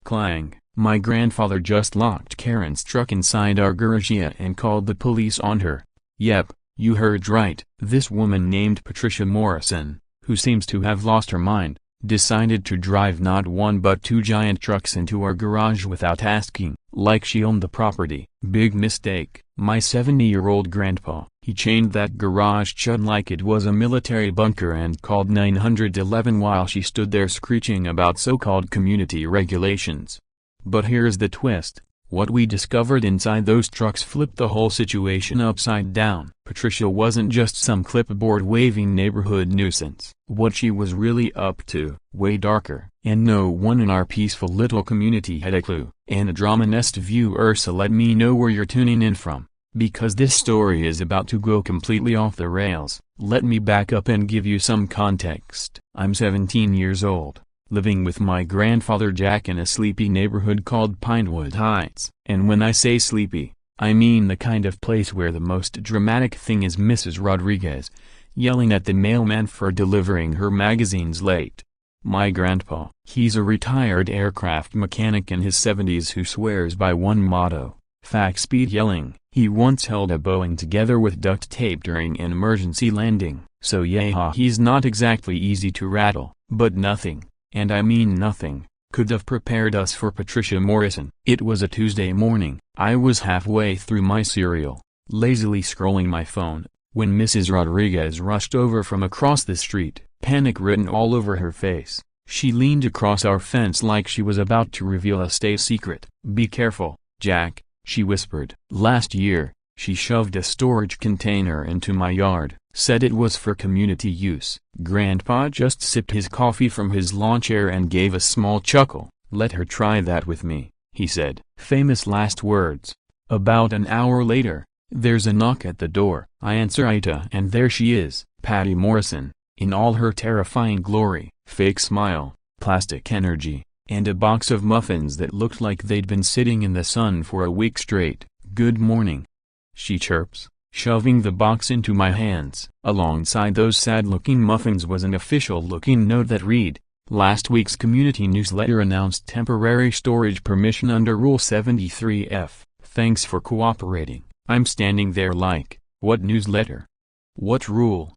Clang. My grandfather just locked Karen's truck inside our garage and called the police on her. Yep, you heard right. This woman named Patricia Morrison, who seems to have lost her mind, decided to drive not one but two giant trucks into our garage without asking, like she owned the property. Big mistake. My 70-year-old grandpa, he chained that garage shut like it was a military bunker and called 911 while she stood there screeching about so-called community regulations. But here's the twist. What we discovered inside those trucks flipped the whole situation upside down. Patricia wasn't just some clipboard-waving neighborhood nuisance. What she was really up to, way darker, and no one in our peaceful little community had a clue. And a drama-nest viewer, so let me know where you're tuning in from, because this story is about to go completely off the rails. Let me back up and give you some context. I'm 17 years old, living with my grandfather Jack in a sleepy neighborhood called Pinewood Heights. And when I say sleepy, I mean the kind of place where the most dramatic thing is Mrs. Rodriguez yelling at the mailman for delivering her magazines late. My grandpa, he's a retired aircraft mechanic in his 70s who swears by one motto: fax speed yelling. He once held a Boeing together with duct tape during an emergency landing. So yeah, he's not exactly easy to rattle, but nothing, and I mean nothing, could have prepared us for Patricia Morrison. It was a Tuesday morning. I was halfway through my cereal, lazily scrolling my phone, when Mrs. Rodriguez rushed over from across the street, panic written all over her face. She leaned across our fence like she was about to reveal a state secret. "Be careful, Jack," she whispered. "Last year, she shoved a storage container into my yard, said it was for community use." Grandpa just sipped his coffee from his lawn chair and gave a small chuckle. "Let her try that with me," he said. Famous last words. About an hour later, there's a knock at the door. I answer it, and there she is, Patty Morrison, in all her terrifying glory. Fake smile, plastic energy, and a box of muffins that looked like they'd been sitting in the sun for a week straight. "Good morning," she chirps, shoving the box into my hands. Alongside those sad-looking muffins was an official-looking note that read, "Last week's community newsletter announced temporary storage permission under Rule 73F. Thanks for cooperating." I'm standing there like, what newsletter? What rule?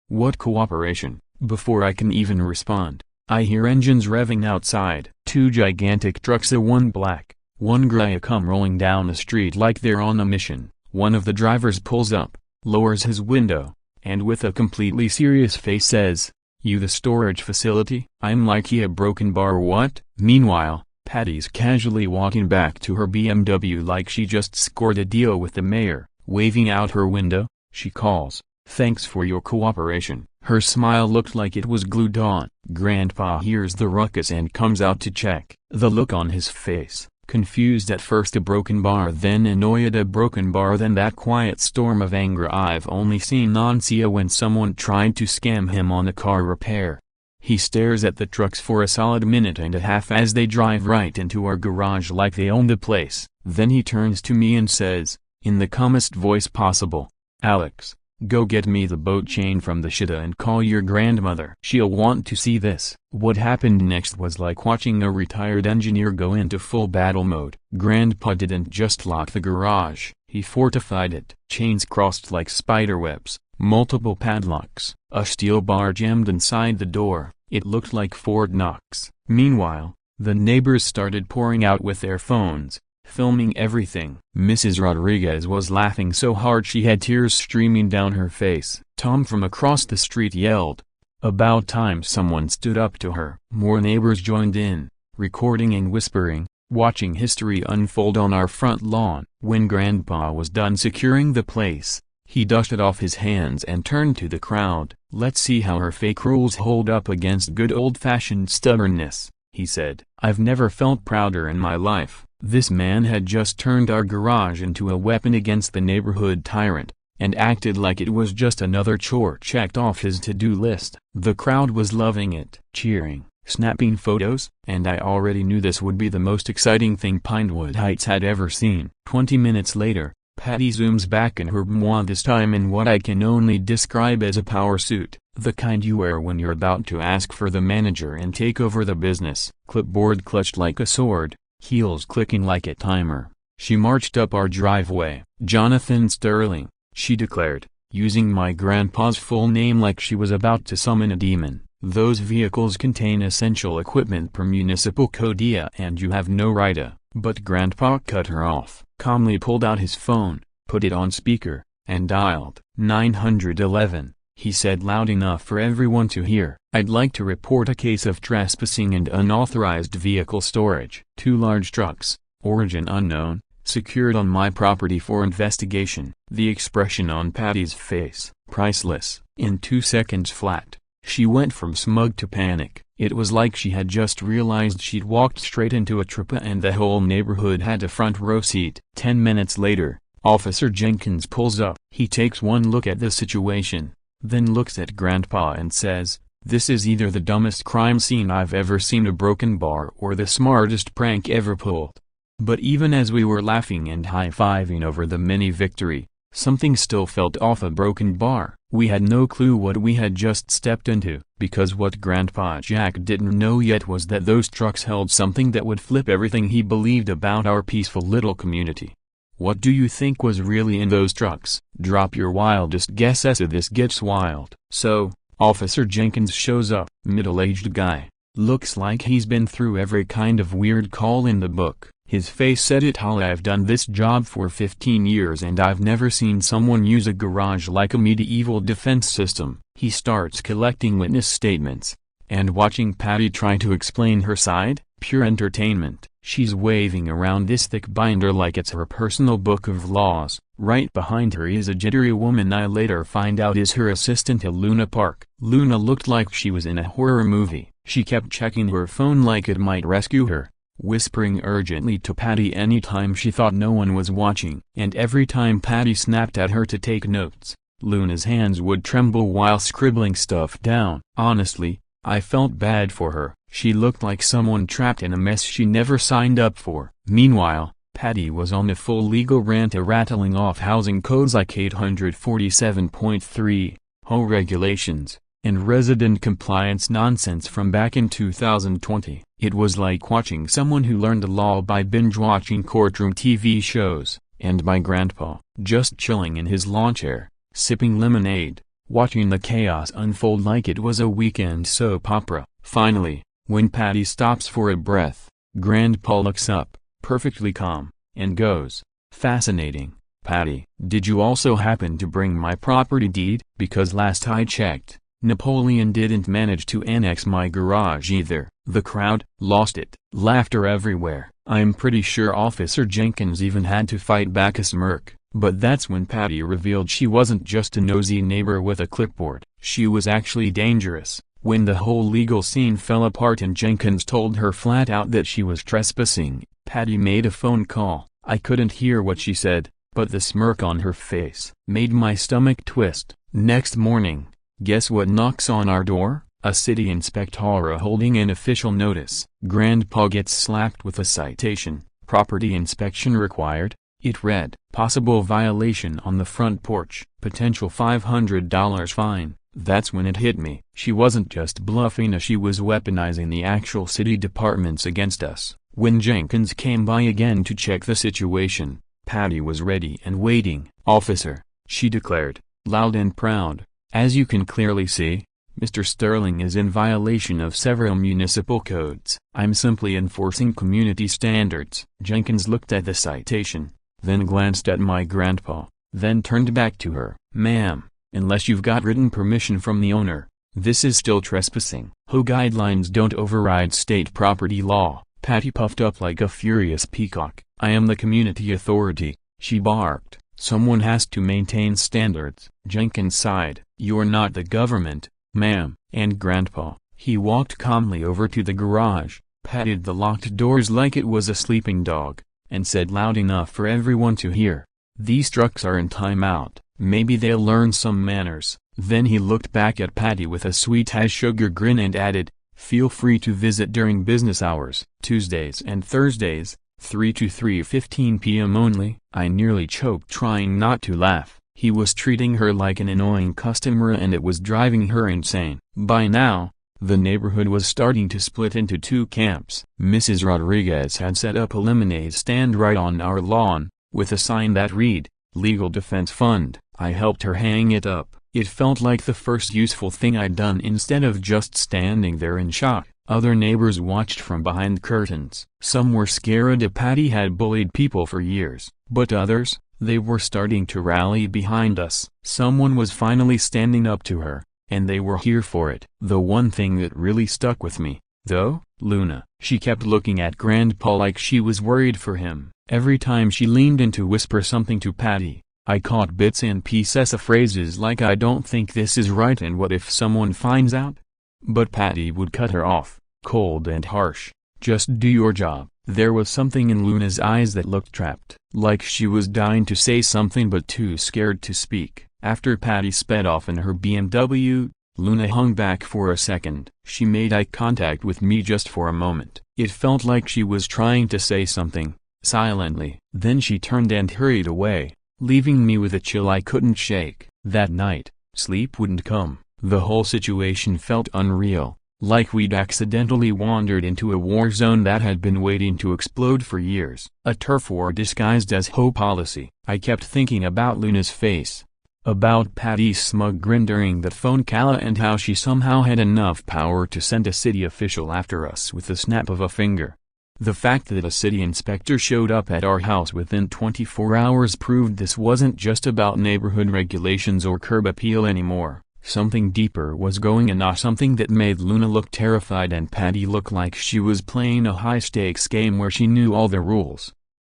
What cooperation? Before I can even respond, I hear engines revving outside. Two gigantic trucks, one black, one gray, come rolling down the street like they're on a mission. One of the drivers pulls up, lowers his window, and with a completely serious face says, "You the storage facility?" I'm like, "Yeah, broken bar, what?" Meanwhile, Patty's casually walking back to her BMW like she just scored a deal with the mayor. Waving out her window, she calls, "Thanks for your cooperation." Her smile looked like it was glued on. Grandpa hears the ruckus and comes out to check. The look on his face, confused at first, a broken bar, then annoyed, a broken bar, then that quiet storm of anger I've only seen on Sia when someone tried to scam him on a car repair. He stares at the trucks for a solid minute and a half as they drive right into our garage like they own the place. Then he turns to me and says, in the calmest voice possible, "Alex, go get me the boat chain from the shida and call your grandmother. She'll want to see this." What happened next was like watching a retired engineer go into full battle mode. Grandpa didn't just lock the garage, he fortified it. Chains crossed like spiderwebs, multiple padlocks, a steel bar jammed inside the door. It looked like Fort Knox. Meanwhile, the neighbors started pouring out with their phones, filming everything. Mrs. Rodriguez was laughing so hard she had tears streaming down her face. Tom from across the street yelled. About time someone stood up to her. More neighbors joined in, recording and whispering, watching history unfold on our front lawn. When Grandpa was done securing the place, he dusted off his hands and turned to the crowd. "Let's see how her fake rules hold up against good old-fashioned stubbornness," he said. I've never felt prouder in my life. This man had just turned our garage into a weapon against the neighborhood tyrant, and acted like it was just another chore checked off his to-do list. The crowd was loving it, cheering, snapping photos, and I already knew this would be the most exciting thing Pinewood Heights had ever seen. 20 minutes later, Patty zooms back in her boudoir, this time in what I can only describe as a power suit, the kind you wear when you're about to ask for the manager and take over the business. Clipboard clutched like a sword, heels clicking like a timer. She marched up our driveway. "Jonathan Sterling," she declared, using my grandpa's full name like she was about to summon a demon. "Those vehicles contain essential equipment per municipal code, and you have no right to." But Grandpa cut her off, calmly pulled out his phone, put it on speaker, and dialed 911. He said loud enough for everyone to hear, "I'd like to report a case of trespassing and unauthorized vehicle storage. 2 large trucks, origin unknown, secured on my property for investigation." The expression on Patty's face, priceless. In 2 seconds flat, she went from smug to panic. It was like she had just realized she'd walked straight into a trap and the whole neighborhood had a front row seat. 10 minutes later, Officer Jenkins pulls up. He takes one look at the situation, then looks at Grandpa and says, "This is either the dumbest crime scene I've ever seen, a broken bar, or the smartest prank ever pulled." But even as we were laughing and high-fiving over the mini victory, something still felt off. A broken bar. We had no clue what we had just stepped into, because what Grandpa Jack didn't know yet was that those trucks held something that would flip everything he believed about our peaceful little community. What do you think was really in those trucks? Drop your wildest guess as this gets wild. So, Officer Jenkins shows up. Middle-aged guy. Looks like he's been through every kind of weird call in the book. His face said it all. "I've done this job for 15 years and I've never seen someone use a garage like a medieval defense system." He starts collecting witness statements, and watching Patty try to explain her side, pure entertainment. She's waving around this thick binder like it's her personal book of laws. Right behind her is a jittery woman I later find out is her assistant at Luna Park. Luna looked like she was in a horror movie. She kept checking her phone like it might rescue her, whispering urgently to Patty anytime she thought no one was watching. And every time Patty snapped at her to take notes, Luna's hands would tremble while scribbling stuff down. Honestly, I felt bad for her. She looked like someone trapped in a mess she never signed up for. Meanwhile, Patty was on a full legal rant, rattling off housing codes like 847.3, HO regulations, and resident compliance nonsense from back in 2020. It was like watching someone who learned the law by binge-watching courtroom TV shows. And my grandpa, just chilling in his lawn chair, sipping lemonade, watching the chaos unfold like it was a weekend soap opera. Finally, when Patty stops for a breath, Grandpa looks up, perfectly calm, and goes, "Fascinating, Patty. Did you also happen to bring my property deed? Because last I checked, Napoleon didn't manage to annex my garage either." The crowd lost it. Laughter everywhere. I'm pretty sure Officer Jenkins even had to fight back a smirk. But that's when Patty revealed she wasn't just a nosy neighbor with a clipboard. She was actually dangerous. When the whole legal scene fell apart and Jenkins told her flat out that she was trespassing, Patty made a phone call. I couldn't hear what she said, but the smirk on her face made my stomach twist. Next morning, guess what knocks on our door? A city inspector holding an official notice. Grandpa gets slapped with a citation. Property inspection required. It read, "Possible violation on the front porch. Potential $500 fine." That's when it hit me. She wasn't just bluffing, she was weaponizing the actual city departments against us. When Jenkins came by again to check the situation, Patty was ready and waiting. "Officer," she declared, loud and proud, "as you can clearly see, Mr. Sterling is in violation of several municipal codes. I'm simply enforcing community standards." Jenkins looked at the citation, then glanced at my grandpa, then turned back to her. "Ma'am, unless you've got written permission from the owner, this is still trespassing. HO guidelines don't override state property law." Patty puffed up like a furious peacock. "I am the community authority," she barked. "Someone has to maintain standards." Jenkins sighed. "You're not the government, ma'am." And Grandpa, he walked calmly over to the garage, patted the locked doors like it was a sleeping dog, and said loud enough for everyone to hear, "These trucks are in timeout. Maybe they'll learn some manners." Then he looked back at Patty with a sweet-as-sugar grin and added, "Feel free to visit during business hours, Tuesdays and Thursdays, 3 to 3:15 p.m. only. I nearly choked trying not to laugh. He was treating her like an annoying customer and it was driving her insane. By now, the neighborhood was starting to split into two camps. Mrs. Rodriguez had set up a lemonade stand right on our lawn, with a sign that read, "Legal Defense Fund." I helped her hang it up. It felt like the first useful thing I'd done instead of just standing there in shock. Other neighbors watched from behind curtains. Some were scared that Patty had bullied people for years, but others, they were starting to rally behind us. Someone was finally standing up to her, and they were here for it. The one thing that really stuck with me, though, Luna. She kept looking at Grandpa like she was worried for him. Every time she leaned in to whisper something to Patty, I caught bits and pieces of phrases like "I don't think this is right" and "what if someone finds out?" But Patty would cut her off, cold and harsh. "Just do your job." There was something in Luna's eyes that looked trapped, like she was dying to say something but too scared to speak. After Patty sped off in her BMW, Luna hung back for a second. She made eye contact with me just for a moment. It felt like she was trying to say something, silently. Then she turned and hurried away, leaving me with a chill I couldn't shake. That night, sleep wouldn't come. The whole situation felt unreal, like we'd accidentally wandered into a war zone that had been waiting to explode for years. A turf war disguised as Ho policy. I kept thinking about Luna's face, about Patty's smug grin during that phone call and how she somehow had enough power to send a city official after us with the snap of a finger. The fact that a city inspector showed up at our house within 24 hours proved this wasn't just about neighborhood regulations or curb appeal anymore. Something deeper was going on, something that made Luna look terrified and Patty look like she was playing a high-stakes game where she knew all the rules.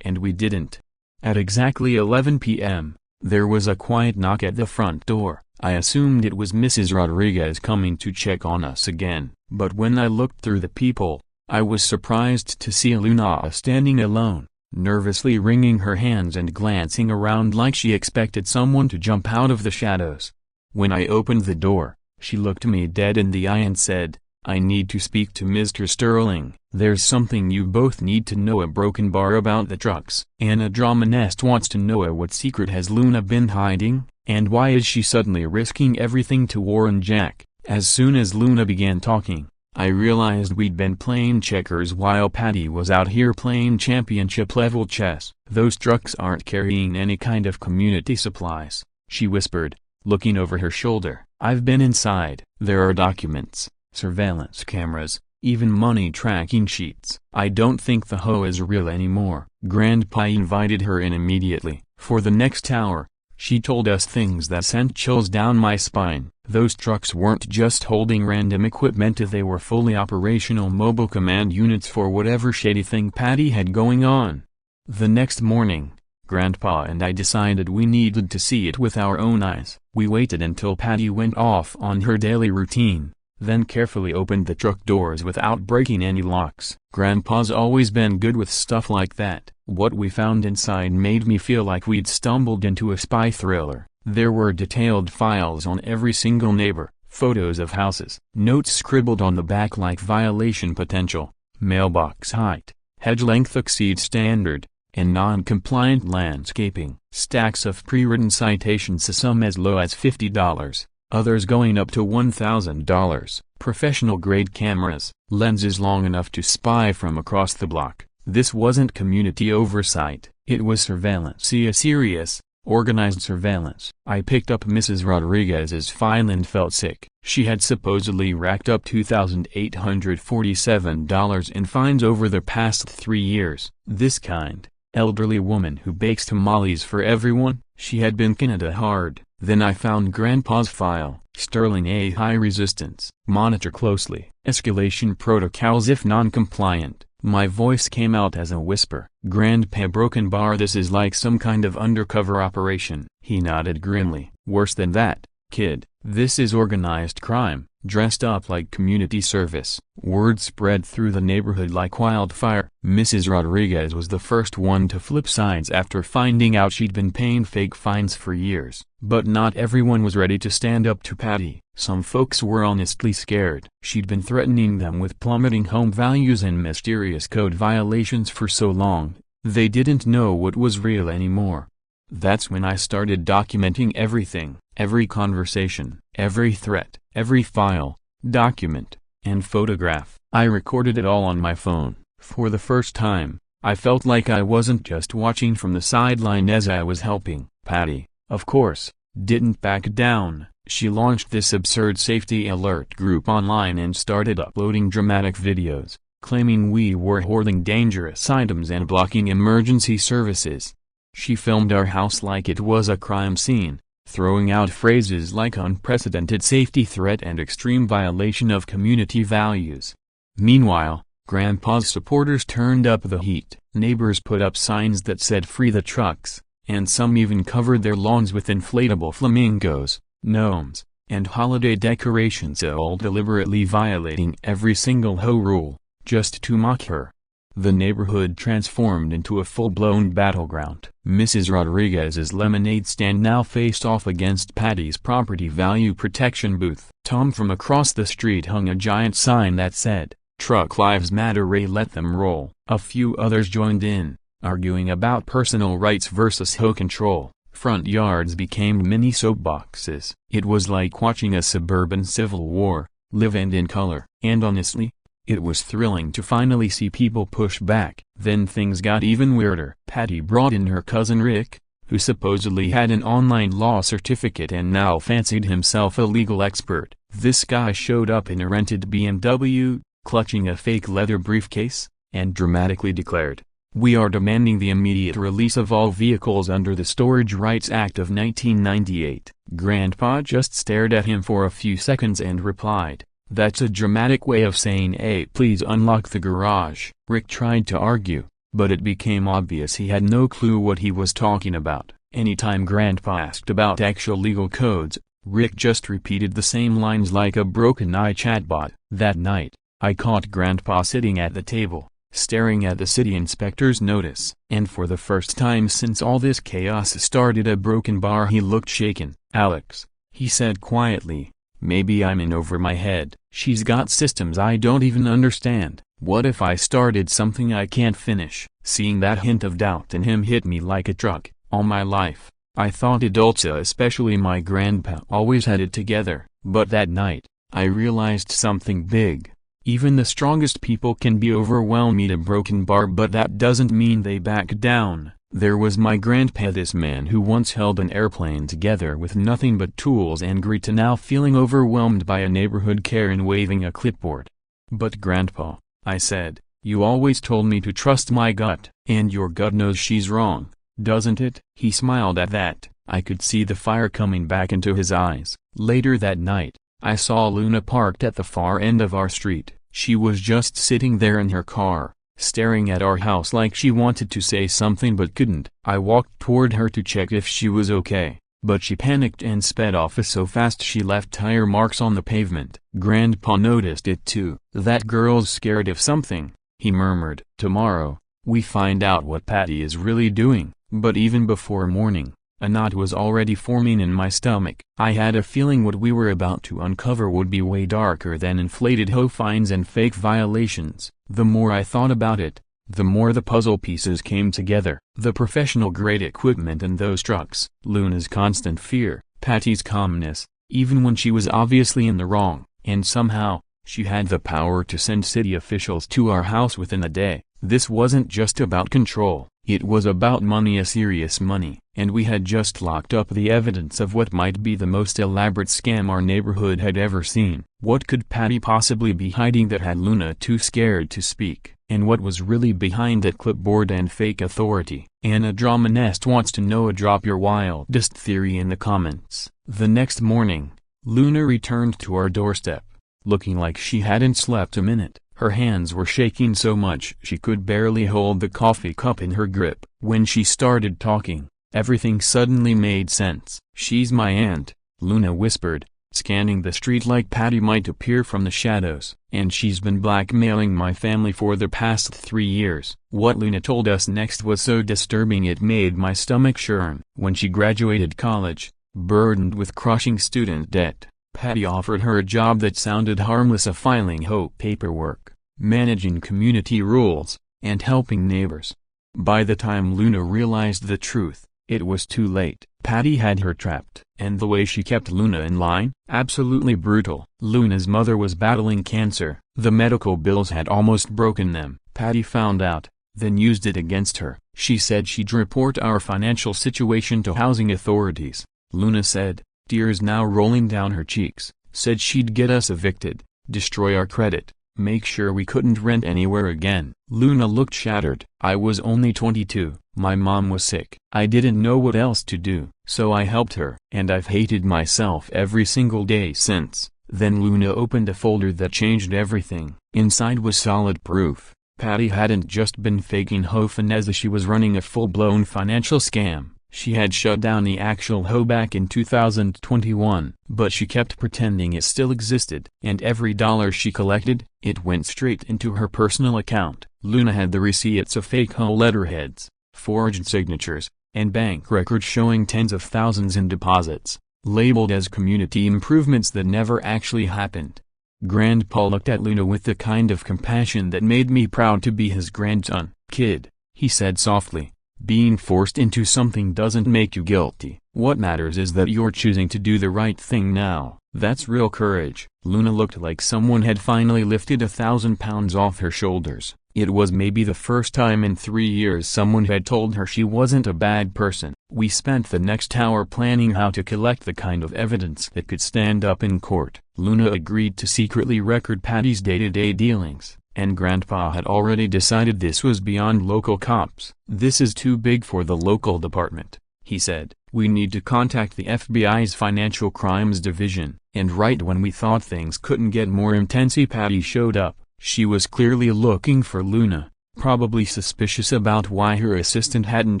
And we didn't. At exactly 11 p.m., there was a quiet knock at the front door. I assumed it was Mrs. Rodriguez coming to check on us again. But when I looked through the peephole, I was surprised to see Luna standing alone, nervously wringing her hands and glancing around like she expected someone to jump out of the shadows. When I opened the door, she looked me dead in the eye and said, "I need to speak to Mr. Strolling. There's something you both need to know." A broken bar about the trucks. Anna Dramanest wants to know what secret has Luna been hiding, and why is she suddenly risking everything to warn Jack? As soon as Luna began talking, I realized we'd been playing checkers while Patty was out here playing championship-level chess. "Those trucks aren't carrying any kind of community supplies," she whispered, looking over her shoulder. "I've been inside. There are documents, surveillance cameras, even money tracking sheets. I don't think the hoe is real anymore." Grandpa invited her in immediately. For the next hour, she told us things that sent chills down my spine. Those trucks weren't just holding random equipment, they were fully operational mobile command units for whatever shady thing Patty had going on. The next morning, Grandpa and I decided we needed to see it with our own eyes. We waited until Patty went off on her daily routine, then carefully opened the truck doors without breaking any locks. Grandpa's always been good with stuff like that. What we found inside made me feel like we'd stumbled into a spy thriller. There were detailed files on every single neighbor, photos of houses, notes scribbled on the back like violation potential, mailbox height, hedge length exceeds standard, and non-compliant landscaping. Stacks of pre-written citations, some as low as $50, others going up to $1,000. Professional-grade cameras, lenses long enough to spy from across the block. This wasn't community oversight, it was surveillance. A serious, organized surveillance. I picked up Mrs. Rodriguez's file and felt sick. She had supposedly racked up $2,847 in fines over the past 3 years. This kind, elderly woman who bakes tamales for everyone, she had been kinda hard. Then I found Grandpa's file. Sterling A. High resistance. Monitor closely. Escalation protocols if non-compliant. My voice came out as a whisper. "Grandpa, broken bar, this is like some kind of undercover operation." He nodded grimly. "Worse than that, Kid, this is organized crime, dressed up like community service. Word spread through the neighborhood like wildfire. Mrs. Rodriguez was the first one to flip sides after finding out she'd been paying fake fines for years. But not everyone was ready to stand up to Patty. Some folks were honestly scared. She'd been threatening them with plummeting home values and mysterious code violations for so long, they didn't know what was real anymore. That's when I started documenting everything, every conversation, every threat, every file, document, and photograph. I recorded it all on my phone. For the first time, I felt like I wasn't just watching from the sideline as I was helping. Patty, of course, didn't back down. She launched this absurd safety alert group online and started uploading dramatic videos, claiming we were hoarding dangerous items and blocking emergency services. She filmed our house like it was a crime scene, throwing out phrases like unprecedented safety threat and extreme violation of community values. Meanwhile, Grandpa's supporters turned up the heat. Neighbors put up signs that said "Free the trucks," and some even covered their lawns with inflatable flamingos, gnomes, and holiday decorations, all deliberately violating every single Ho rule, just to mock her. The neighborhood transformed into a full-blown battleground. Mrs. Rodriguez's lemonade stand now faced off against Patty's property value protection booth. Tom from across the street hung a giant sign that said, "Truck Lives Matter, Ray, let them roll." A few others joined in, arguing about personal rights versus Ho control. Front yards became mini soapboxes. It was like watching a suburban civil war, live and in color. And honestly, it was thrilling to finally see people push back. Then things got even weirder. Patty brought in her cousin Rick, who supposedly had an online law certificate and now fancied himself a legal expert. This guy showed up in a rented BMW, clutching a fake leather briefcase, and dramatically declared, "We are demanding the immediate release of all vehicles under the Storage Rights Act of 1998. Grandpa just stared at him for a few seconds and replied, "That's a dramatic way of saying, hey, please unlock the garage." Rick tried to argue, but it became obvious he had no clue what he was talking about. Anytime Grandpa asked about actual legal codes, Rick just repeated the same lines like a broken-eye chatbot. That night, I caught Grandpa sitting at the table, staring at the city inspector's notice. And for the first time since all this chaos started a broken bar, he looked shaken. "Alex," he said quietly, "maybe I'm in over my head. She's got systems I don't even understand. What if I started something I can't finish?" Seeing that hint of doubt in him hit me like a truck. All my life, I thought adults, especially my grandpa, always had it together. But that night, I realized something big. Even the strongest people can be overwhelmed at a broken bar, but that doesn't mean they back down. There was my grandpa, this man who once held an airplane together with nothing but tools and grit, to now feeling overwhelmed by a neighborhood Karen waving a clipboard. "But Grandpa," I said, "you always told me to trust my gut. And your gut knows she's wrong, doesn't it?" He smiled at that. I could see the fire coming back into his eyes. Later that night, I saw Luna parked at the far end of our street. She was just sitting there in her car, staring at our house like she wanted to say something but couldn't. I walked toward her to check if she was okay, but she panicked and sped off so fast she left tire marks on the pavement. Grandpa noticed it too. "That girl's scared of something," he murmured. "Tomorrow, we find out what Patty is really doing." But even before morning, a knot was already forming in my stomach. I had a feeling what we were about to uncover would be way darker than inflated Ho fines and fake violations. The more I thought about it, the more the puzzle pieces came together. The professional-grade equipment in those trucks, Luna's constant fear, Patty's calmness, even when she was obviously in the wrong, and somehow, she had the power to send city officials to our house within a day. This wasn't just about control, it was about money, a serious money. And we had just locked up the evidence of what might be the most elaborate scam our neighborhood had ever seen. What could Patty possibly be hiding that had Luna too scared to speak? And what was really behind that clipboard and fake authority? Anna Drama Nest wants to know. Drop your wildest theory in the comments. The next morning, Luna returned to our doorstep, looking like she hadn't slept a minute. Her hands were shaking so much she could barely hold the coffee cup in her grip. When she started talking, everything suddenly made sense. "She's my aunt," Luna whispered, scanning the street like Patty might appear from the shadows. "And she's been blackmailing my family for the past 3 years." What Luna told us next was so disturbing it made my stomach churn. When she graduated college, burdened with crushing student debt, Patty offered her a job that sounded harmless, of filing hope paperwork, managing community rules, and helping neighbors. By the time Luna realized the truth, it was too late. Patty had her trapped. And the way she kept Luna in line? Absolutely brutal. Luna's mother was battling cancer. The medical bills had almost broken them. Patty found out, then used it against her. She said she'd report our financial situation to housing authorities. Luna said, tears now rolling down her cheeks, said she'd get us evicted, destroy our credit, make sure we couldn't rent anywhere again. Luna looked shattered. I was only 22. My mom was sick. I didn't know what else to do, so I helped her. And I've hated myself every single day since. Then Luna opened a folder that changed everything. Inside was solid proof. Patty hadn't just been faking hofiness as she was running a full-blown financial scam. She had shut down the actual hoe back in 2021, but she kept pretending it still existed. And every dollar she collected, it went straight into her personal account. Luna had the receipts of fake hoe letterheads, forged signatures, and bank records showing tens of thousands in deposits, labeled as community improvements that never actually happened. Grandpa looked at Luna with the kind of compassion that made me proud to be his grandson. "Kid," he said softly, "being forced into something doesn't make you guilty. What matters is that you're choosing to do the right thing now. That's real courage." Luna looked like someone had finally lifted 1,000 pounds off her shoulders. It was maybe the first time in 3 years someone had told her she wasn't a bad person. We spent the next hour planning how to collect the kind of evidence that could stand up in court. Luna agreed to secretly record Patty's day-to-day dealings, and Grandpa had already decided this was beyond local cops. "This is too big for the local department," he said. "We need to contact the FBI's Financial Crimes Division." And right when we thought things couldn't get more intense, Patty showed up. She was clearly looking for Luna, probably suspicious about why her assistant hadn't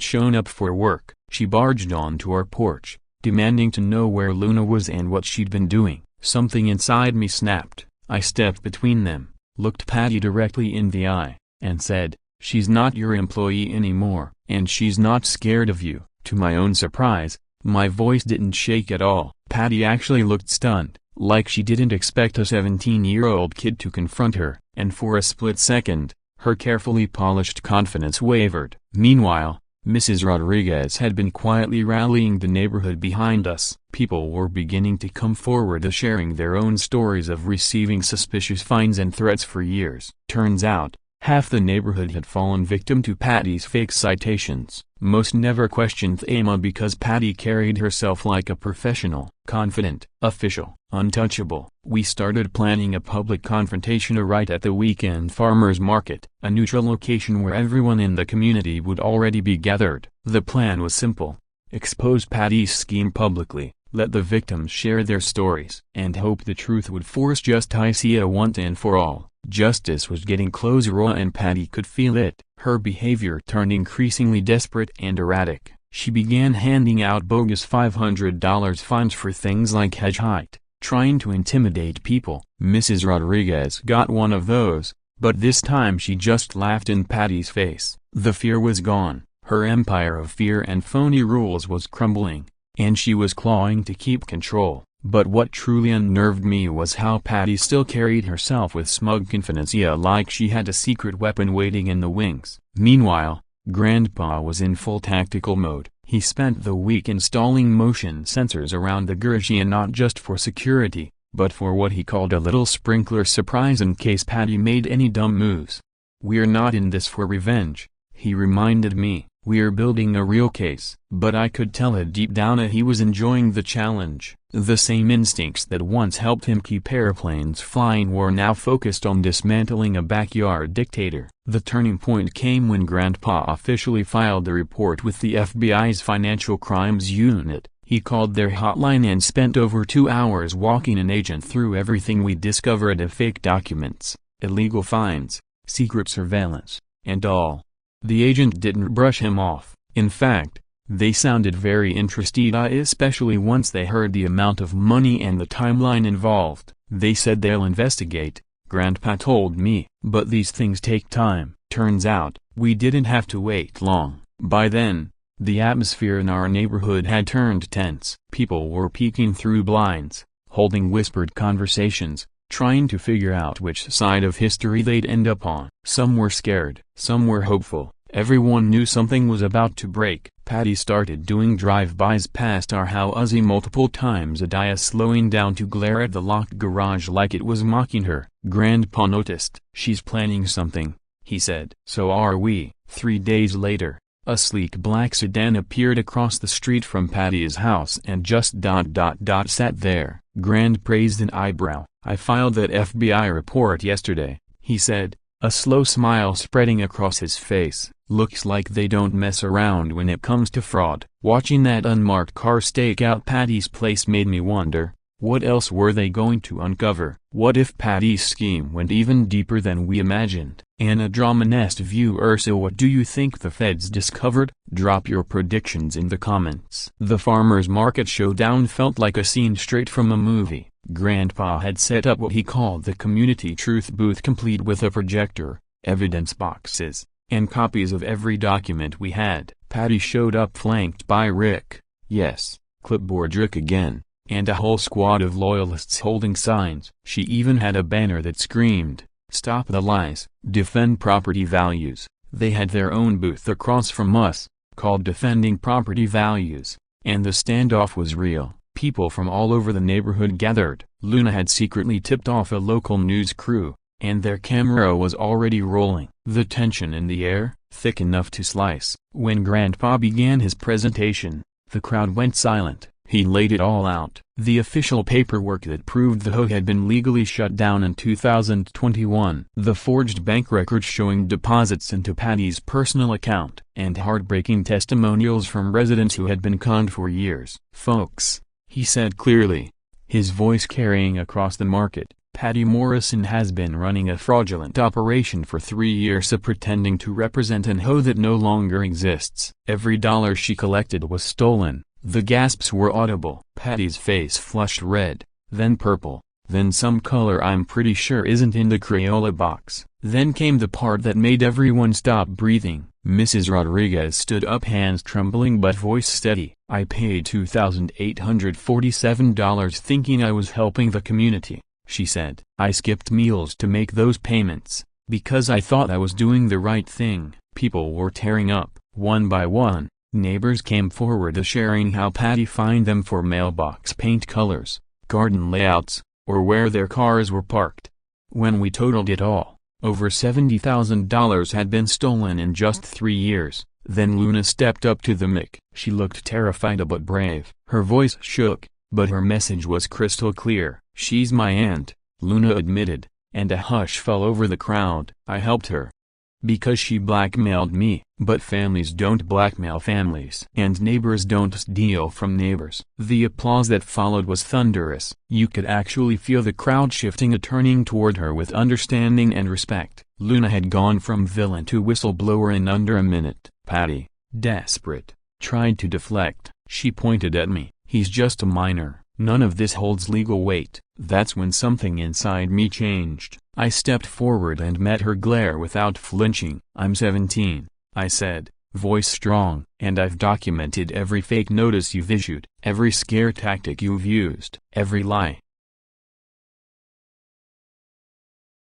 shown up for work. She barged onto our porch, demanding to know where Luna was and what she'd been doing. Something inside me snapped. I stepped between them, looked Patty directly in the eye, and said, "She's not your employee anymore, and she's not scared of you." To my own surprise, my voice didn't shake at all. Patty actually looked stunned, like she didn't expect a 17-year-old kid to confront her, and for a split second, her carefully polished confidence wavered. Meanwhile, Mrs. Rodriguez had been quietly rallying the neighborhood behind us. People were beginning to come forward, sharing their own stories of receiving suspicious fines and threats for years. Turns out, half the neighborhood had fallen victim to Patty's fake citations. Most never questioned Emma because Patty carried herself like a professional, confident, official, untouchable. We started planning a public confrontation right at the weekend farmers market, a neutral location where everyone in the community would already be gathered. The plan was simple: expose Patty's scheme publicly, let the victims share their stories, and hope the truth would force justice once and for all. Justice was getting closer, and Patty could feel it. Her behavior turned increasingly desperate and erratic. She began handing out bogus $500 fines for things like hedge height, trying to intimidate people. Mrs. Rodriguez got one of those, but this time she just laughed in Patty's face. The fear was gone. Her empire of fear and phony rules was crumbling, and she was clawing to keep control. But what truly unnerved me was how Patty still carried herself with smug confidence, like she had a secret weapon waiting in the wings. Meanwhile, Grandpa was in full tactical mode. He spent the week installing motion sensors around the garage, not just for security, but for what he called a little sprinkler surprise in case Patty made any dumb moves. "We're not in this for revenge," he reminded me. "We're building a real case." But I could tell it deep down he was enjoying the challenge. The same instincts that once helped him keep airplanes flying were now focused on dismantling a backyard dictator. The turning point came when Grandpa officially filed the report with the FBI's Financial Crimes Unit. He called their hotline and spent over 2 hours walking an agent through everything we discovered of fake documents, illegal fines, secret surveillance, and all. The agent didn't brush him off. In fact, They sounded very interested, especially once they heard the amount of money and the timeline involved. They said they'll investigate, Grandpa told me. But these things take time. Turns out, we didn't have to wait long. By then, the atmosphere in our neighborhood had turned tense. People were peeking through blinds, holding whispered conversations, trying to figure out which side of history they'd end up on. Some were scared, some were hopeful. Everyone knew something was about to break. Patty started doing drive-bys past our house multiple times a day, slowing down to glare at the locked garage like it was mocking her. Grandpa noticed. "She's planning something," he said. "So are we." 3 days later, a sleek black sedan appeared across the street from Patty's house and just sat there. Grand raised an eyebrow. "I filed that FBI report yesterday," he said, a slow smile spreading across his face. "Looks like they don't mess around when it comes to fraud." Watching that unmarked car stake out Patty's place made me wonder, what else were they going to uncover? What if Patty's scheme went even deeper than we imagined? Anna Dramanesque viewer, so what do you think the feds discovered? Drop your predictions in the comments. The farmers market showdown felt like a scene straight from a movie. Grandpa had set up what he called the community truth booth, complete with a projector, evidence boxes, and copies of every document we had. Patty showed up flanked by Rick, yes, clipboard Rick again, and a whole squad of loyalists holding signs. She even had a banner that screamed, "Stop the lies, defend property values." They had their own booth across from us, called Defending Property Values, and the standoff was real. People from all over the neighborhood gathered. Luna had secretly tipped off a local news crew, and their camera was already rolling. The tension in the air, thick enough to slice. When Grandpa began his presentation, the crowd went silent. He laid it all out. The official paperwork that proved the hoe had been legally shut down in 2021. The forged bank records showing deposits into Patty's personal account. And heartbreaking testimonials from residents who had been conned for years. "Folks," he said clearly, his voice carrying across the market, "Patty Morrison has been running a fraudulent operation for 3 years, pretending to represent an hoe that no longer exists. Every dollar she collected was stolen." The gasps were audible. Patty's face flushed red, then purple, then some color I'm pretty sure isn't in the Crayola box. Then came the part that made everyone stop breathing. Mrs. Rodriguez stood up, hands trembling but voice steady. "I paid $2,847 thinking I was helping the community," she said. "I skipped meals to make those payments, because I thought I was doing the right thing." People were tearing up, one by one. Neighbors came forward sharing how Patty fined them for mailbox paint colors, garden layouts, or where their cars were parked. When we totaled it all, over $70,000 had been stolen in just 3 years. Then Luna stepped up to the mic. She looked terrified but brave. Her voice shook, but her message was crystal clear. "She's my aunt," Luna admitted, and a hush fell over the crowd. "I helped her because she blackmailed me." But families don't blackmail families. And neighbors don't steal from neighbors. The applause that followed was thunderous. You could actually feel the crowd shifting, turning toward her with understanding and respect. Luna had gone from villain to whistleblower in under a minute. Patty, desperate, tried to deflect. She pointed at me. "He's just a minor. None of this holds legal weight." That's when something inside me changed. I stepped forward and met her glare without flinching. "I'm 17, I said, voice strong, "and I've documented every fake notice you've issued, every scare tactic you've used, every lie.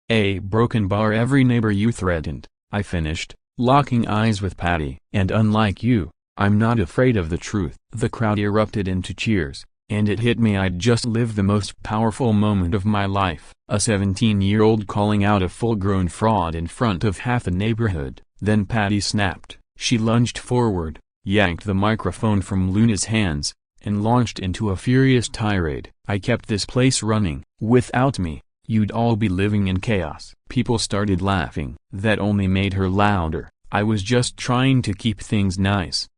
A broken bar, every neighbor you threatened," I finished, locking eyes with Patty. "And unlike you, I'm not afraid of the truth." The crowd erupted into cheers, and it hit me I'd just lived the most powerful moment of my life. A 17-year-old calling out a full-grown fraud in front of half a neighborhood. Then Patty snapped. She lunged forward, yanked the microphone from Luna's hands, and launched into a furious tirade. "I kept this place running. Without me, you'd all be living in chaos." People started laughing. That only made her louder. "I was just trying to keep things nice,"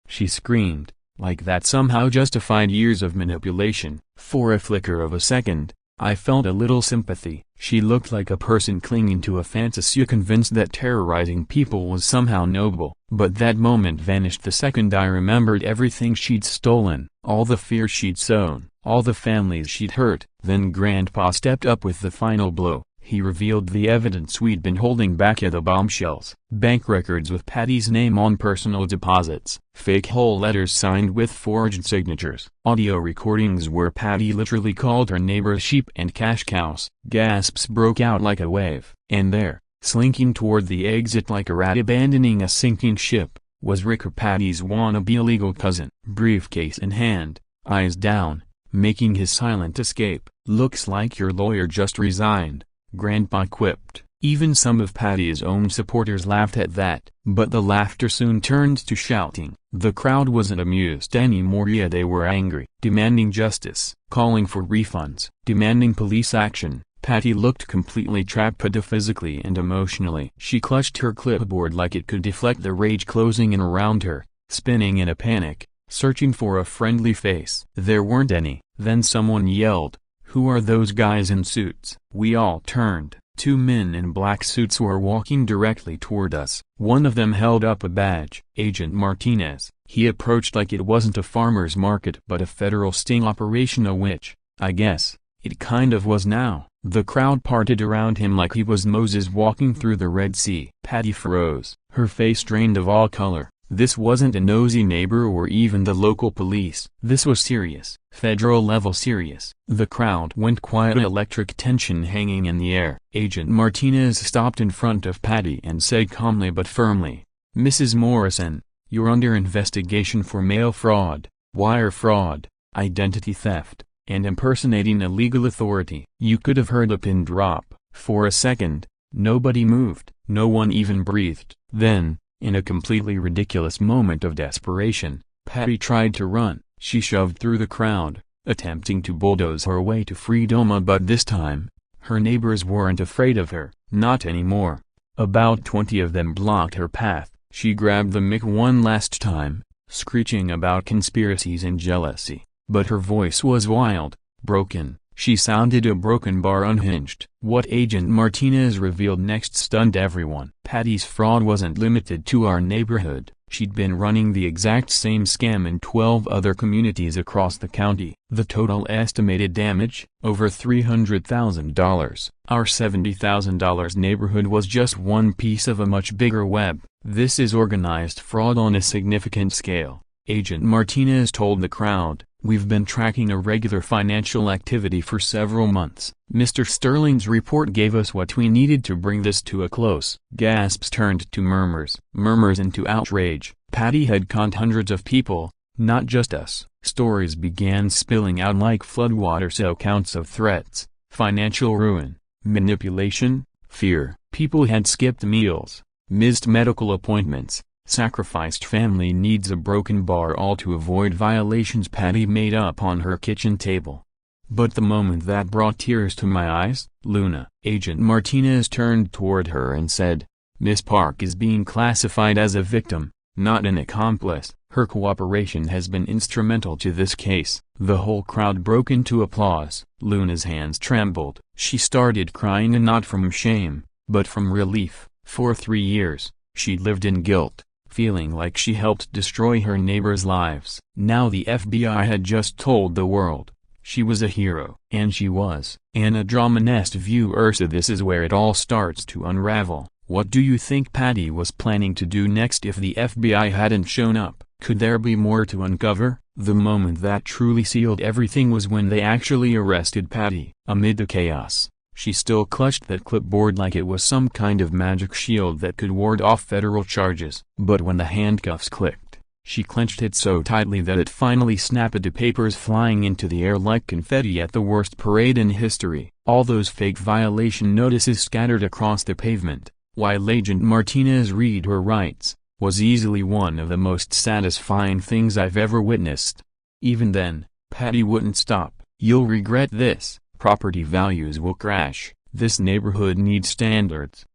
she screamed, like that somehow justified years of manipulation. For a flicker of a second, I felt a little sympathy. She looked like a person clinging to a fantasy, convinced that terrorizing people was somehow noble. But that moment vanished the second I remembered everything she'd stolen, all the fear she'd sown, all the families she'd hurt. Then Grandpa stepped up with the final blow. He revealed the evidence we'd been holding back at the bombshells. Bank records with Patty's name on personal deposits, fake whole letters signed with forged signatures, audio recordings where Patty literally called her neighbors sheep and cash cows. Gasps broke out like a wave. And there, slinking toward the exit like a rat abandoning a sinking ship, was Ricker, Patty's wannabe illegal cousin. Briefcase in hand, eyes down, making his silent escape. "Looks like your lawyer just resigned," Grandpa quipped. Even some of Patty's own supporters laughed at that, but the laughter soon turned to shouting. The crowd wasn't amused anymore. Yeah, they were angry, demanding justice, calling for refunds, demanding police action. Patty looked completely trapped physically and emotionally. She clutched her clipboard like it could deflect the rage closing in around her, spinning in a panic, searching for a friendly face. There weren't any. Then someone yelled, "Who are those guys in suits?" We all turned. Two men in black suits were walking directly toward us. One of them held up a badge. Agent Martinez. He approached like it wasn't a farmer's market but a federal sting operation, a witch, I guess. It kind of was now. The crowd parted around him like he was Moses walking through the Red Sea. Patty froze, her face drained of all color. This wasn't a nosy neighbor or even the local police. This was serious, federal-level serious. The crowd went quiet, electric tension hanging in the air. Agent Martinez stopped in front of Patty and said calmly but firmly, "Mrs. Morrison, you're under investigation for mail fraud, wire fraud, identity theft, and impersonating a legal authority." You could have heard a pin drop. For a second, nobody moved. No one even breathed. Then, in a completely ridiculous moment of desperation, Patty tried to run. She shoved through the crowd, attempting to bulldoze her way to freedom, but this time, her neighbors weren't afraid of her. Not anymore. About 20 of them blocked her path. She grabbed the mic one last time, screeching about conspiracies and jealousy. But her voice was wild, broken. She sounded a broken bar, unhinged. What Agent Martinez revealed next stunned everyone. Patty's fraud wasn't limited to our neighborhood. She'd been running the exact same scam in 12 other communities across the county. The total estimated damage? Over $300,000. Our $70,000 neighborhood was just one piece of a much bigger web. This is organized fraud on a significant scale. Agent Martinez told the crowd, "We've been tracking irregular financial activity for several months. Mr. Sterling's report gave us what we needed to bring this to a close." Gasps turned to murmurs, murmurs into outrage. Patty had conned hundreds of people, not just us. Stories began spilling out like floodwaters, accounts of threats, financial ruin, manipulation, fear. People had skipped meals, missed medical appointments, sacrificed family needs, a broken bar, all to avoid violations Patty made up on her kitchen table. But the moment that brought tears to my eyes, Luna. Agent Martinez turned toward her and said, "Miss Park is being classified as a victim, not an accomplice. Her cooperation has been instrumental to this case." The whole crowd broke into applause. Luna's hands trembled. She started crying, and not from shame, but from relief. For 3 years, she'd lived in guilt, feeling like she helped destroy her neighbors' lives. Now the FBI had just told the world she was a hero. And she was. Anna Dramanesque viewer, so this is where it all starts to unravel. What do you think Patty was planning to do next if the FBI hadn't shown up? Could there be more to uncover? The moment that truly sealed everything was when they actually arrested Patty. Amid the chaos, she still clutched that clipboard like it was some kind of magic shield that could ward off federal charges. But when the handcuffs clicked, she clenched it so tightly that it finally snapped, the papers flying into the air like confetti at the worst parade in history. All those fake violation notices scattered across the pavement, while Agent Martinez read her rights, was easily one of the most satisfying things I've ever witnessed. Even then, Patty wouldn't stop. "You'll regret this. Property values will crash. This neighborhood needs standards,"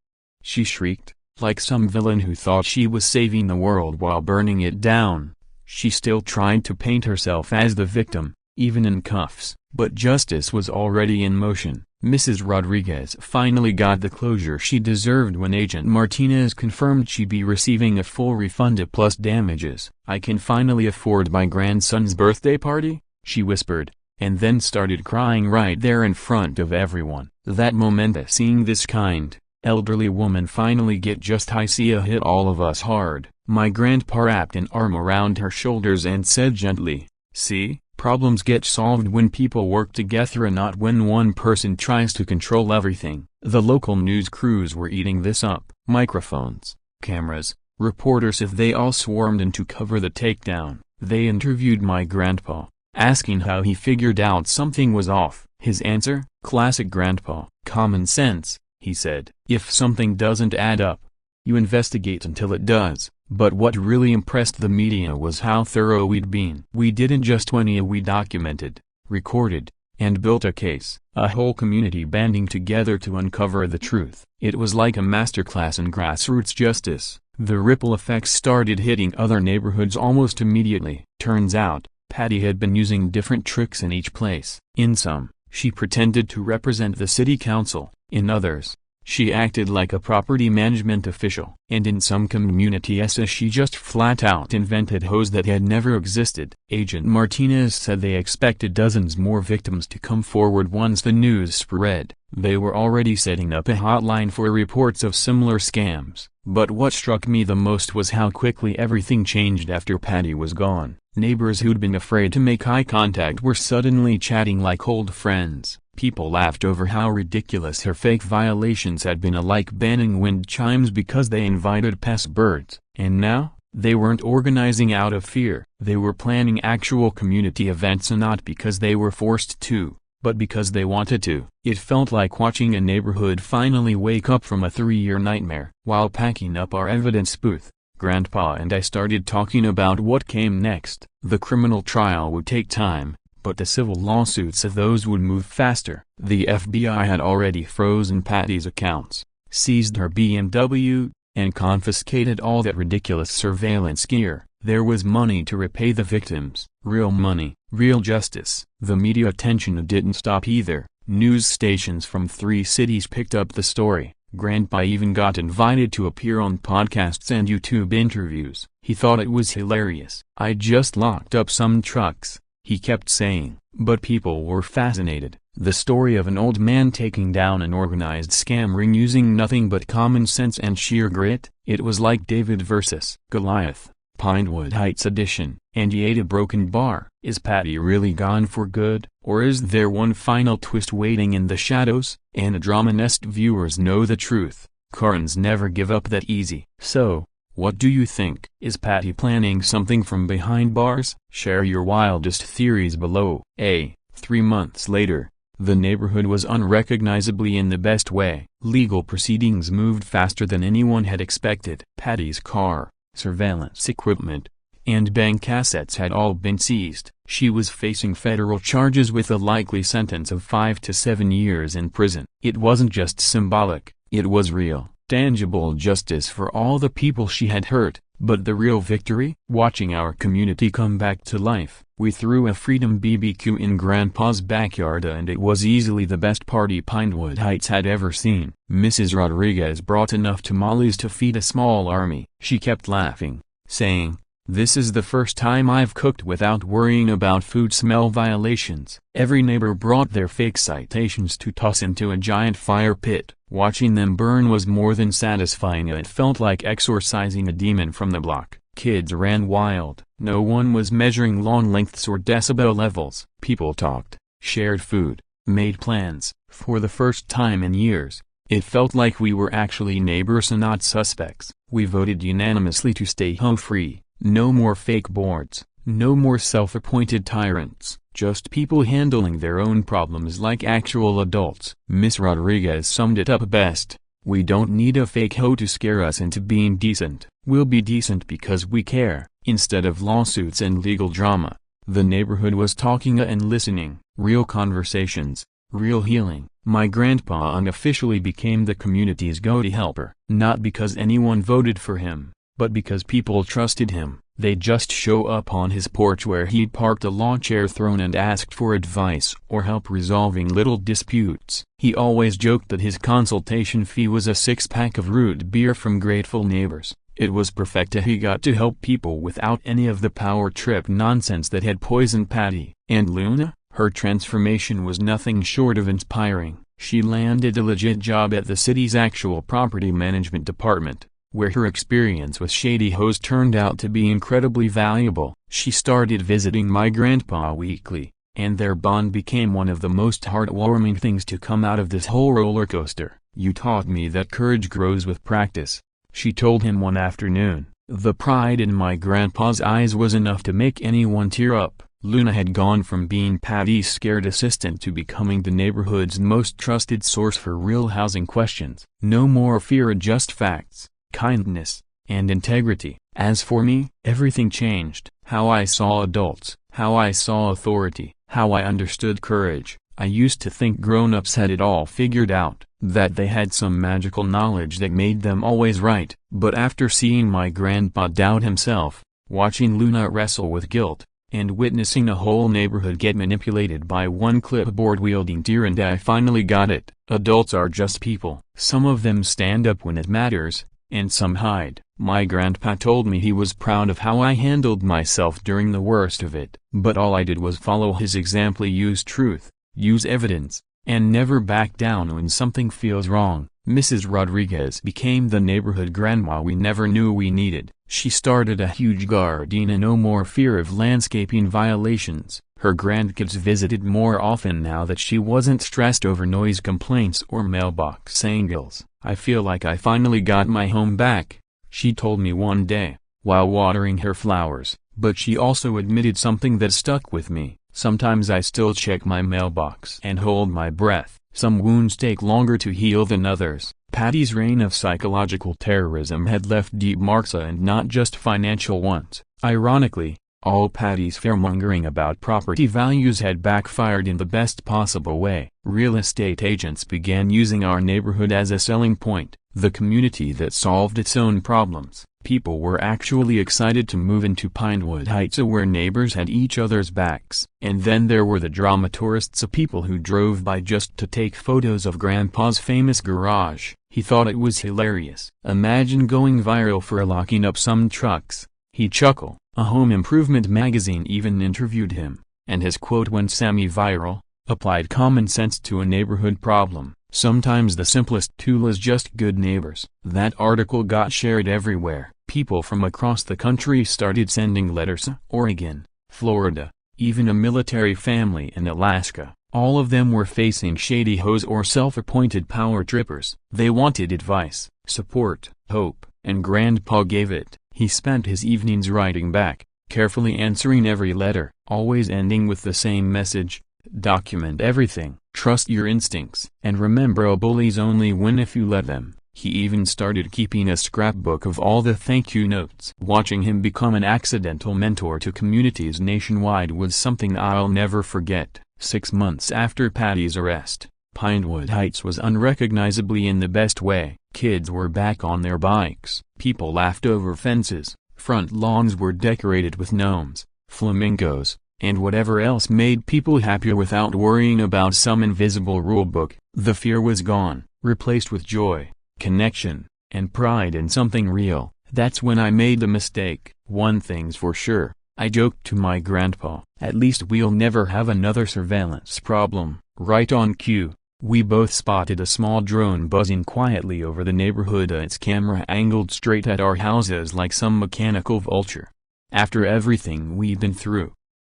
she shrieked, like some villain who thought she was saving the world while burning it down. She still tried to paint herself as the victim, even in cuffs. But justice was already in motion. Mrs. Rodriguez finally got the closure she deserved when Agent Martinez confirmed she'd be receiving a full refund plus damages. "I can finally afford my grandson's birthday party," she whispered, and then started crying right there in front of everyone. That moment, seeing this kind, elderly woman finally get justicia hit all of us hard. My grandpa wrapped an arm around her shoulders and said gently, "See? Problems get solved when people work together and not when one person tries to control everything." The local news crews were eating this up. Microphones, cameras, reporters, if they all swarmed in to cover the takedown. They interviewed my grandpa, asking how he figured out something was off. His answer? Classic grandpa. "Common sense," he said. "If something doesn't add up, you investigate until it does." But what really impressed the media was how thorough we'd been. We didn't just we documented, recorded, and built a case. A whole community banding together to uncover the truth. It was like a masterclass in grassroots justice. The ripple effects started hitting other neighborhoods almost immediately. Turns out, Patty had been using different tricks in each place. In some, she pretended to represent the city council. In others, she acted like a property management official. And in some communities she just flat out invented hoes that had never existed. Agent Martinez said they expected dozens more victims to come forward once the news spread. They were already setting up a hotline for reports of similar scams. But what struck me the most was how quickly everything changed after Patty was gone. Neighbors who'd been afraid to make eye contact were suddenly chatting like old friends. People laughed over how ridiculous her fake violations had been, like banning wind chimes because they invited pest birds. And now, they weren't organizing out of fear. They were planning actual community events, and not because they were forced to, but because they wanted to. It felt like watching a neighborhood finally wake up from a 3-year nightmare. While packing up our evidence booth, Grandpa and I started talking about what came next. The criminal trial would take time, but the civil lawsuits of those would move faster. The FBI had already frozen Patty's accounts, seized her BMW, and confiscated all that ridiculous surveillance gear. There was money to repay the victims. Real money, real justice. The media attention didn't stop either. News stations from 3 cities picked up the story. Grandpa even got invited to appear on podcasts and YouTube interviews. He thought it was hilarious. "I just locked up some trucks," he kept saying. But people were fascinated. The story of an old man taking down an organized scam ring using nothing but common sense and sheer grit. It was like David versus Goliath, Pinewood Heights edition. And he ate a broken bar. Is Patty really gone for good? Or is there one final twist waiting in the shadows? Anadrama-nest viewers know the truth. Karens never give up that easy. So, what do you think? Is Patty planning something from behind bars? Share your wildest theories below. 3 months later, the neighborhood was unrecognizably in the best way. Legal proceedings moved faster than anyone had expected. Patty's car, surveillance equipment, and bank assets had all been seized. She was facing federal charges with a likely sentence of 5 to 7 years in prison. It wasn't just symbolic, it was real, tangible justice for all the people she had hurt. But the real victory? Watching our community come back to life. We threw a Freedom BBQ in Grandpa's backyard, and it was easily the best party Pinewood Heights had ever seen. Mrs. Rodriguez brought enough tamales to feed a small army. She kept laughing, saying, "This is the first time I've cooked without worrying about food smell violations." Every neighbor brought their fake citations to toss into a giant fire pit. Watching them burn was more than satisfying. It felt like exorcising a demon from the block. Kids ran wild. No one was measuring lawn lengths or decibel levels. People talked, shared food, made plans. For the first time in years, it felt like we were actually neighbors and not suspects. We voted unanimously to stay home free. No more fake boards, no more self-appointed tyrants, just people handling their own problems like actual adults. Miss Rodriguez summed it up best: "We don't need a fake hoe to scare us into being decent. We'll be decent because we care." Instead of lawsuits and legal drama, the neighborhood was talking and listening. Real conversations, real healing. My grandpa unofficially became the community's go-to helper, not because anyone voted for him, but because people trusted him. They'd just show up on his porch where he'd parked a lawn chair throne and asked for advice or help resolving little disputes. He always joked that his consultation fee was a six-pack of root beer from grateful neighbors. It was perfect. He got to help people without any of the power trip nonsense that had poisoned Patty. And Luna? Her transformation was nothing short of inspiring. She landed a legit job at the city's actual property management department, where her experience with shady hoes turned out to be incredibly valuable. She started visiting my grandpa weekly, and their bond became one of the most heartwarming things to come out of this whole roller coaster. "You taught me that courage grows with practice," she told him one afternoon. The pride in my grandpa's eyes was enough to make anyone tear up. Luna had gone from being Patty's scared assistant to becoming the neighborhood's most trusted source for real housing questions. No more fear, just facts, kindness, and integrity. As for me, everything changed. How I saw adults, how I saw authority, how I understood courage. I used to think grown-ups had it all figured out, that they had some magical knowledge that made them always right. But after seeing my grandpa doubt himself, watching Luna wrestle with guilt, and witnessing a whole neighborhood get manipulated by one clipboard-wielding tyrant, I finally got it. Adults are just people. Some of them stand up when it matters, and some hide. My grandpa told me he was proud of how I handled myself during the worst of it. But all I did was follow his example: use truth, use evidence, and never back down when something feels wrong. Mrs. Rodriguez became the neighborhood grandma we never knew we needed. She started a huge garden and no more fear of landscaping violations. Her grandkids visited more often now that she wasn't stressed over noise complaints or mailbox angles. "I feel like I finally got my home back," she told me one day, while watering her flowers. But she also admitted something that stuck with me: "Sometimes I still check my mailbox and hold my breath. Some wounds take longer to heal than others." Patty's reign of psychological terrorism had left deep marks, and not just financial ones. Ironically, all Patty's fearmongering about property values had backfired in the best possible way. Real estate agents began using our neighborhood as a selling point, the community that solved its own problems. People were actually excited to move into Pinewood Heights, where neighbors had each other's backs. And then there were the drama tourists, people who drove by just to take photos of Grandpa's famous garage. He thought it was hilarious. "Imagine going viral for locking up some trucks," he chuckled. A home improvement magazine even interviewed him, and his quote went semi-viral: "Applied common sense to a neighborhood problem. Sometimes the simplest tool is just good neighbors." That article got shared everywhere. People from across the country started sending letters. Oregon, Florida, even a military family in Alaska. All of them were facing shady hoes or self-appointed power trippers. They wanted advice, support, hope, and Grandpa gave it. He spent his evenings writing back, carefully answering every letter, always ending with the same message: document everything, trust your instincts, and remember, bullies only win if you let them. He even started keeping a scrapbook of all the thank you notes. Watching him become an accidental mentor to communities nationwide was something I'll never forget. 6 months after Patty's arrest, Pinewood Heights was unrecognizably in the best way. Kids were back on their bikes. People laughed over fences. Front lawns were decorated with gnomes, flamingos, and whatever else made people happier without worrying about some invisible rulebook. The fear was gone, replaced with joy, connection, and pride in something real. That's when I made the mistake. One thing's for sure, I joked to my grandpa, "At least we'll never have another surveillance problem." Right on cue, we both spotted a small drone buzzing quietly over the neighborhood, its camera angled straight at our houses like some mechanical vulture. After everything we'd been through,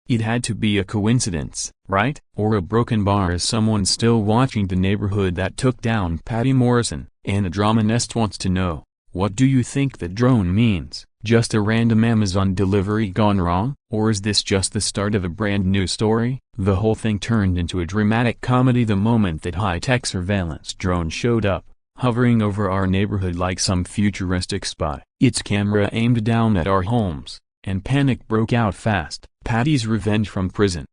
it had to be a coincidence, right? Or a broken bar. Is someone still watching the neighborhood that took down Patty Morrison? Anna Drama Nest wants to know, what do you think the drone means? Just a random Amazon delivery gone wrong? Or is this just the start of a brand new story? The whole thing turned into a dramatic comedy the moment that high-tech surveillance drone showed up, hovering over our neighborhood like some futuristic spy. Its camera aimed down at our homes, and panic broke out fast. Patty's revenge from prison.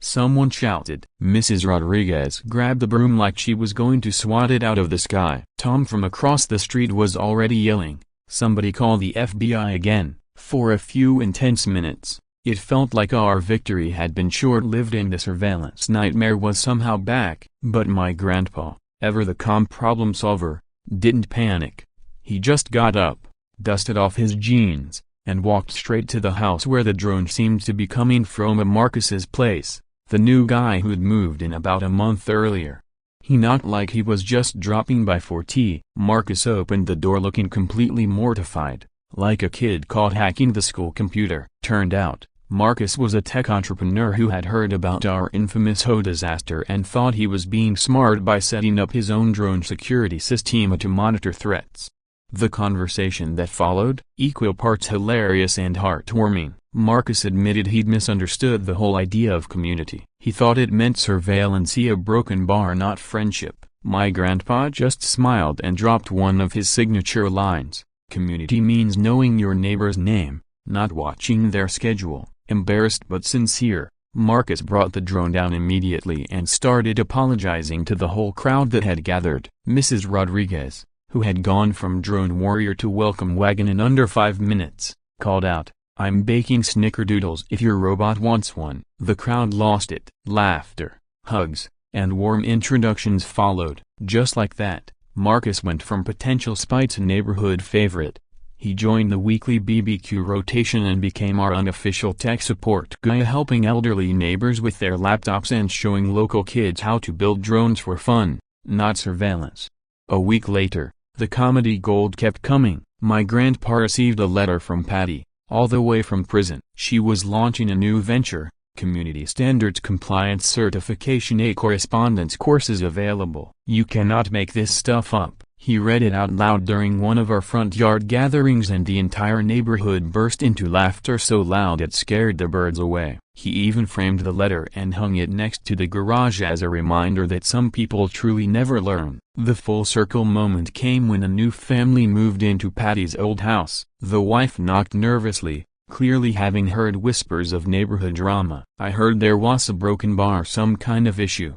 Someone shouted. Mrs. Rodriguez grabbed the broom like she was going to swat it out of the sky. Tom from across the street was already yelling, "Somebody call the FBI again." For a few intense minutes, it felt like our victory had been short-lived and the surveillance nightmare was somehow back. But my grandpa, ever the calm problem solver, didn't panic. He just got up, dusted off his jeans, and walked straight to the house where the drone seemed to be coming from. Marcus's place, the new guy who'd moved in about a month earlier. He knocked like he was just dropping by for tea. Marcus opened the door looking completely mortified, like a kid caught hacking the school computer. Turned out, Marcus was a tech entrepreneur who had heard about our infamous Ho disaster and thought he was being smart by setting up his own drone security system to monitor threats. The conversation that followed, equal parts hilarious and heartwarming. Marcus admitted he'd misunderstood the whole idea of community. He thought it meant surveillance, a broken bar, not friendship. My grandpa just smiled and dropped one of his signature lines. Community means knowing your neighbor's name, not watching their schedule. Embarrassed but sincere, Marcus brought the drone down immediately and started apologizing to the whole crowd that had gathered. Mrs. Rodriguez, who had gone from drone warrior to welcome wagon in under 5 minutes, called out, "I'm baking snickerdoodles if your robot wants one." The crowd lost it. Laughter, hugs, and warm introductions followed. Just like that, Marcus went from potential spy to neighborhood favorite. He joined the weekly BBQ rotation and became our unofficial tech support guy, helping elderly neighbors with their laptops and showing local kids how to build drones for fun, not surveillance. A week later, the comedy gold kept coming. My grandpa received a letter from Patty, all the way from prison. She was launching a new venture, Community Standards Compliance Certification, a correspondence courses available. You cannot make this stuff up. He read it out loud during one of our front yard gatherings and the entire neighborhood burst into laughter so loud it scared the birds away. He even framed the letter and hung it next to the garage as a reminder that some people truly never learn. The full circle moment came when a new family moved into Patty's old house. The wife knocked nervously, clearly having heard whispers of neighborhood drama. "I heard there was a broken bar, some kind of issue?"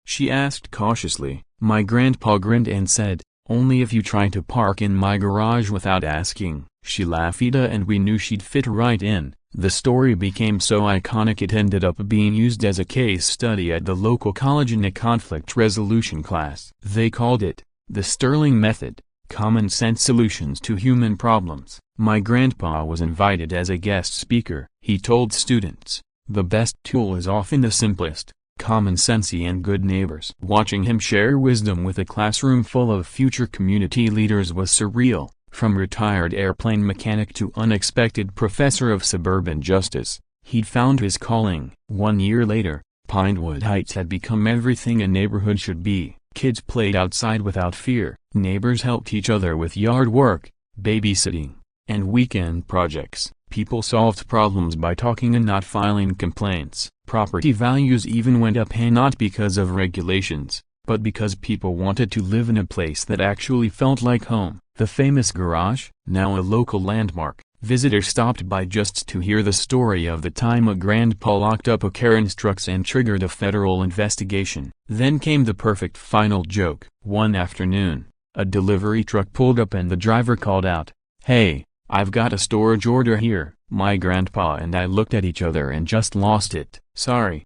she asked cautiously. My grandpa grinned and said, "Only if you try to park in my garage without asking." She laughed and we knew she'd fit right in. The story became so iconic it ended up being used as a case study at the local college in a conflict resolution class. They called it, the Strolling Method, Common Sense Solutions to Human Problems. My grandpa was invited as a guest speaker. He told students, the best tool is often the simplest, common sensey and good neighbors. Watching him share wisdom with a classroom full of future community leaders was surreal. From retired airplane mechanic to unexpected professor of suburban justice, he'd found his calling. 1 year later, Pinewood Heights had become everything a neighborhood should be. Kids played outside without fear. Neighbors helped each other with yard work, babysitting, and weekend projects. People solved problems by talking and not filing complaints. Property values even went up, and not because of regulations, but because people wanted to live in a place that actually felt like home. The famous garage, now a local landmark, visitors stopped by just to hear the story of the time a grandpa locked up a Karen's trucks and triggered a federal investigation. Then came the perfect final joke. One afternoon, a delivery truck pulled up and the driver called out, "Hey, I've got a storage order here." My grandpa and I looked at each other and just lost it. "Sorry."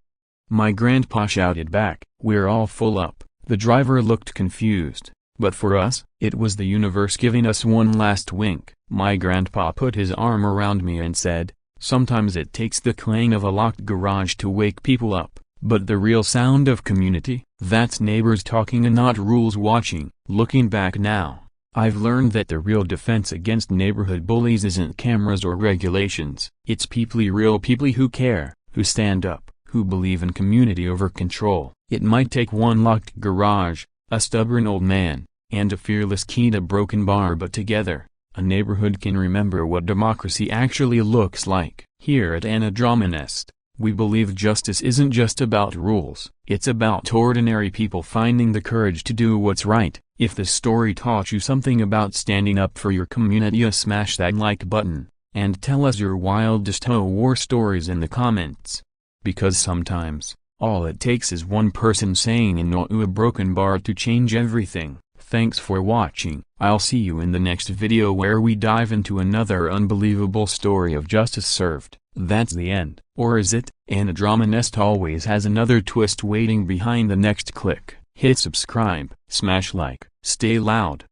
My grandpa shouted back, "We're all full up." The driver looked confused, but for us, it was the universe giving us one last wink. My grandpa put his arm around me and said, "Sometimes it takes the clang of a locked garage to wake people up, but the real sound of community, that's neighbors talking and not rules watching." Looking back now, I've learned that the real defense against neighborhood bullies isn't cameras or regulations. It's real people who care, who stand up, who believe in community over control. It might take one locked garage, a stubborn old man, and a fearless key to broken bar, but together, a neighborhood can remember what democracy actually looks like. Here at Anna Drama Nest, we believe justice isn't just about rules. It's about ordinary people finding the courage to do what's right. If the story taught you something about standing up for your community, smash that like button, and tell us your wildest war stories in the comments. Because sometimes, all it takes is one person saying no to a broken bar to change everything. Thanks for watching. I'll see you in the next video where we dive into another unbelievable story of justice served. That's the end. Or is it? And a drama nest always has another twist waiting behind the next click. Hit subscribe, smash like, stay loud.